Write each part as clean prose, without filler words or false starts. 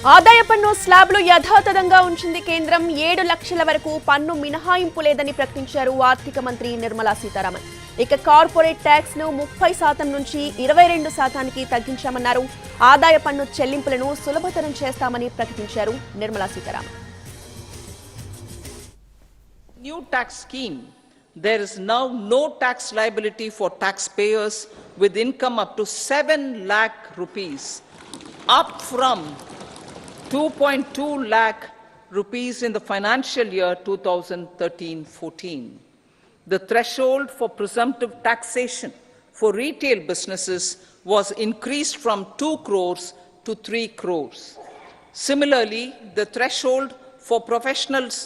ఆదాయ పన్ను స్లాబ్లు యథాతథంగా ఉంచింది కేంద్రం. 7 లక్షల వరకు పన్ను మినహాయింపు లేదని ప్రకటించారు ఆర్థిక మంత్రి నిర్మలా సీతారామన్. ఇక కార్పొరేట్ ట్యాక్స్ ను 30% నుంచి 22%కి తగ్గించామన్నారు. ఆదాయ పన్ను చెల్లింపులను సులభతరం చేస్తామని ప్రకటించారు Nirmala Sitharaman. New tax scheme. There is now no tax liability for taxpayers with income up to 7 lakh rupees, up from 2.2 lakh rupees in the financial year 2013-14. The threshold for presumptive taxation for retail businesses was increased from 2 crores to 3 crores. Similarly, the threshold for professionals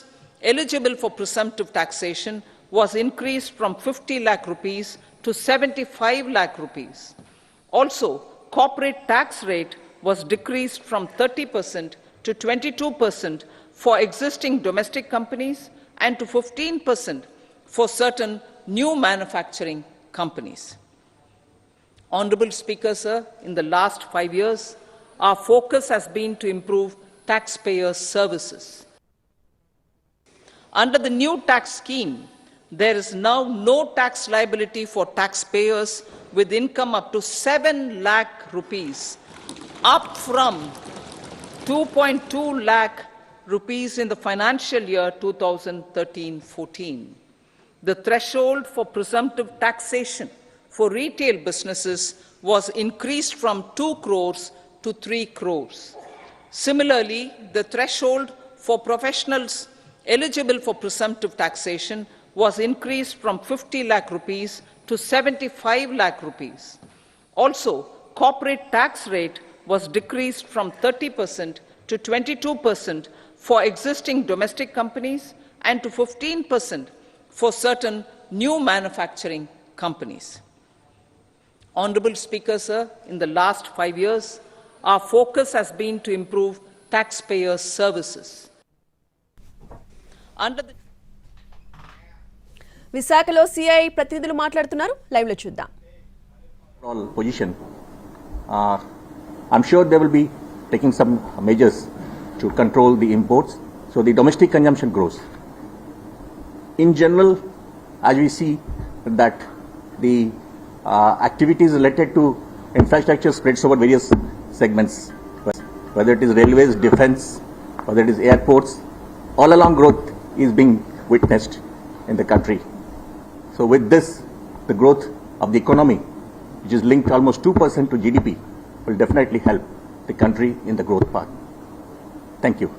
eligible for presumptive taxation was increased from 50 lakh rupees to 75 lakh rupees. Also, corporate tax rate was decreased from 30% to 22% for existing domestic companies and to 15% for certain new manufacturing companies. Honorable Speaker, sir, in the last 5 years, our focus has been to improve taxpayer services. Under the new tax scheme, there is now no tax liability for taxpayers with income up to 7 lakh rupees, up from 2.2 lakh rupees in the financial year 2013-14. The threshold for presumptive taxation for retail businesses was increased from 2 crores to 3 crores. Similarly, the threshold for professionals eligible for presumptive taxation was increased from 50 lakh rupees to 75 lakh rupees. Also, corporate tax rate was decreased from 30% to 22% for existing domestic companies and to 15% for certain new manufacturing companies. Honorable Speaker, sir, in the last 5 years, our focus has been to improve taxpayer services. విశాఖలో CI ప్రతినిధులు మాట్లాడుతున్నారు. Live లో చూద్దాం. Position. I'm sure they will be taking some measures to control the imports, so the domestic consumption grows. In general, as we see that the activities related to infrastructure spreads over various segments, whether it is railways, defense, whether it is airports, all along growth is being witnessed in the country. So with this, the growth of the economy, which is linked almost 2% to GDP, will definitely help the country in the growth path. Thank you.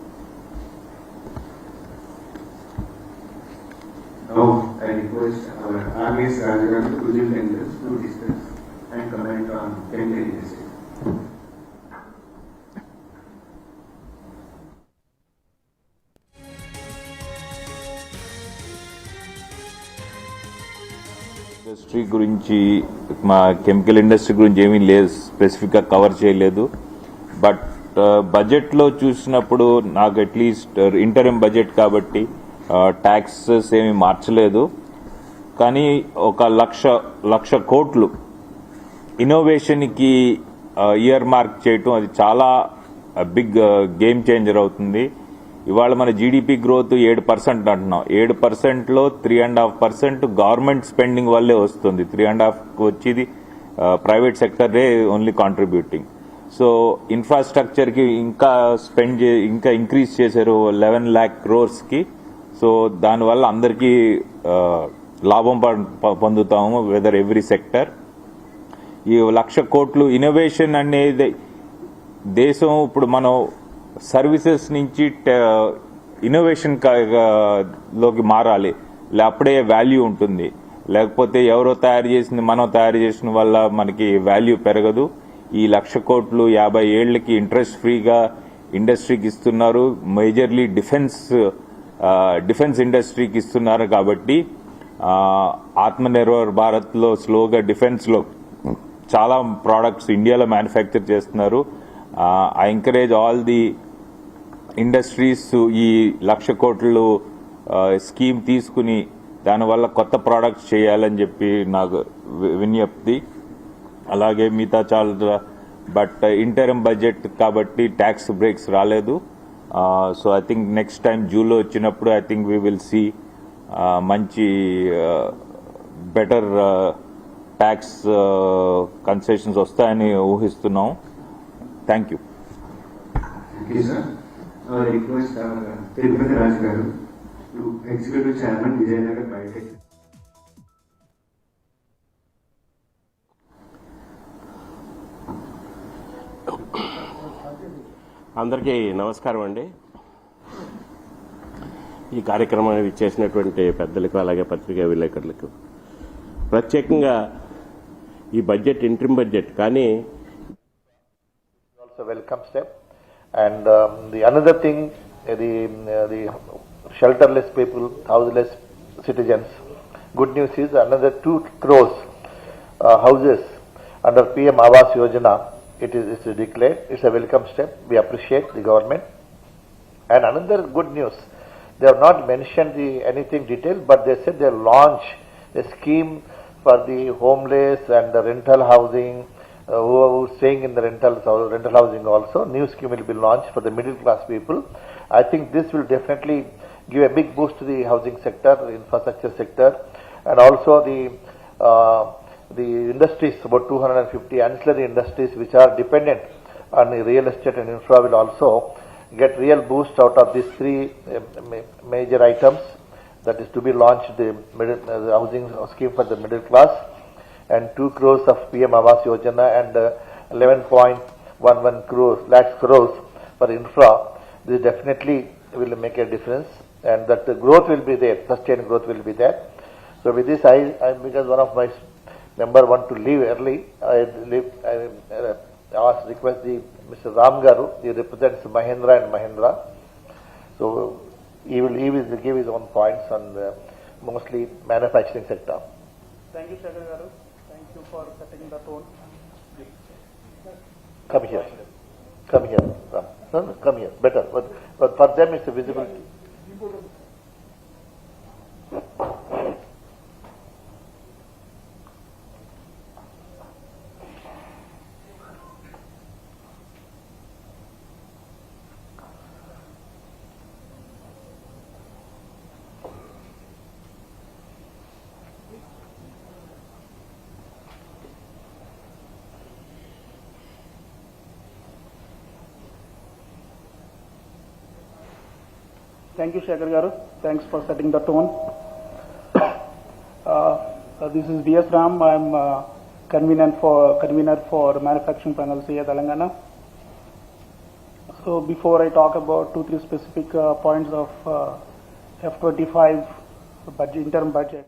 Now I request our RVS Rajaram to discuss and comment on chemical industry. Industry గురించి మా chemical industry గురించి ఏమీ లేదు, స్పెసిఫిక్గా cover చేయలేదు. But బడ్జెట్లో చూసినప్పుడు నాకు అట్లీస్ట్ ఇంటరిమ్ బడ్జెట్ కాబట్టి ట్యాక్సెస్ ఏమీ మార్చలేదు. కానీ ఒక లక్ష కోట్లు ఇన్నోవేషన్కి ఇయర్ మార్క్ చేయటం అది చాలా బిగ్ గేమ్ చేంజర్ అవుతుంది. ఇవాళ మన జీడిపి గ్రోత్ 7% అంటున్నాం. 7%లో 3.5% గవర్నమెంట్ స్పెండింగ్ వల్లే వస్తుంది. 3.5 వచ్చేది ప్రైవేట్ సెక్టరే ఓన్లీ కాంట్రిబ్యూటింగ్. సో ఇన్ఫ్రాస్ట్రక్చర్కి ఇంకా ఇంక్రీజ్ చేశారు 11 lakh crores. సో దానివల్ల అందరికీ లాభం పొందుతాము, వెదర్ ఎవ్రీ సెక్టర్. ఈ 1,00,000 కోట్లు ఇన్నోవేషన్ అనేది దేశం ఇప్పుడు మనం సర్వీసెస్ నుంచి ఇన్నోవేషన్ లోకి మారాలి, అప్పుడే వాల్యూ ఉంటుంది. లేకపోతే ఎవరో తయారు చేసింది మనం తయారు చేసిన వల్ల మనకి వాల్యూ పెరగదు. ఈ 1,00,000 కోట్లు 50 ఏళ్లకి ఇంట్రెస్ట్ ఫ్రీగా ఇండస్ట్రీకి ఇస్తున్నారు. మేజర్లీ డిఫెన్స్ ఇండస్ట్రీకి ఇస్తున్నారు. కాబట్టి ఆత్మనిర్భర్ భారత్లో స్లోగా డిఫెన్స్లో చాలా ప్రోడక్ట్స్ ఇండియాలో మ్యానుఫ్యాక్చర్ చేస్తున్నారు. I encourage all the industries ఈ 1,00,000 కోట్లు స్కీమ్ తీసుకుని దానివల్ల కొత్త ప్రోడక్ట్స్ చేయాలని చెప్పి నాకు విజ్ఞప్తి. అలాగే మిగతా చాలా బట్ ఇంటర్మ్ బడ్జెట్ కాబట్టి ట్యాక్స్ బ్రేక్స్ రాలేదు. So I think next time జూన్లో వచ్చినప్పుడు I think we will see మంచి బెటర్ ట్యాక్స్ కన్సెషన్స్ వస్తాయని ఊహిస్తున్నాం. Thank you. Thank you, sir. Request Tirupati Raj Garu to Executive Chairman Vijayanagar Biotech. అందరికీ నమస్కారం అండి. ఈ కార్యక్రమాన్ని ఇచ్చేసినటువంటి పెద్దలకు అలాగే పత్రికా విలేకరులకు ప్రత్యేకంగా ఈ బడ్జెట్ ఇంట్రిమ్ బడ్జెట్ కానీ also welcome step, and the another thing, the shelterless people, houseless citizens, good news is another 2 crores houses under PM Awas Yojana, it is declared. It's a welcome step. We appreciate the government. And another good news, they have not mentioned anything detailed, but they said they'll launch a scheme for the homeless and the rental housing, who are staying in the rental housing also. New scheme will be launched for the middle class people. I think this will definitely give a big boost to the housing sector, infrastructure sector, and also the industries, about 250 ancillary industries which are dependent on the real estate and infra will also get real boost out of these 3 major items. That is to be launched, the housing scheme for the middle class, and 2 crores of PM Awas Yojana, and 11.11 lakhs crores for infra. This definitely will make a difference, and that the growth will be there, sustained growth will be there. So with this, because one of my member want to leave early, I request Mr. Ram Garu, he represents Mahindra and Mahindra. So he will give his own points on mostly manufacturing sector. Thank you, Shekhar Garu. Thank you for setting the tone. Come here, Ram. No, come here, better. But for them it's a visibility. Thank you, Shekhar Garu. Thanks for setting the tone. This is V.S. Ram. I'm convener for manufacturing panel CA Telangana. So before I talk about 2-3 specific points of F25 budget, interim budget,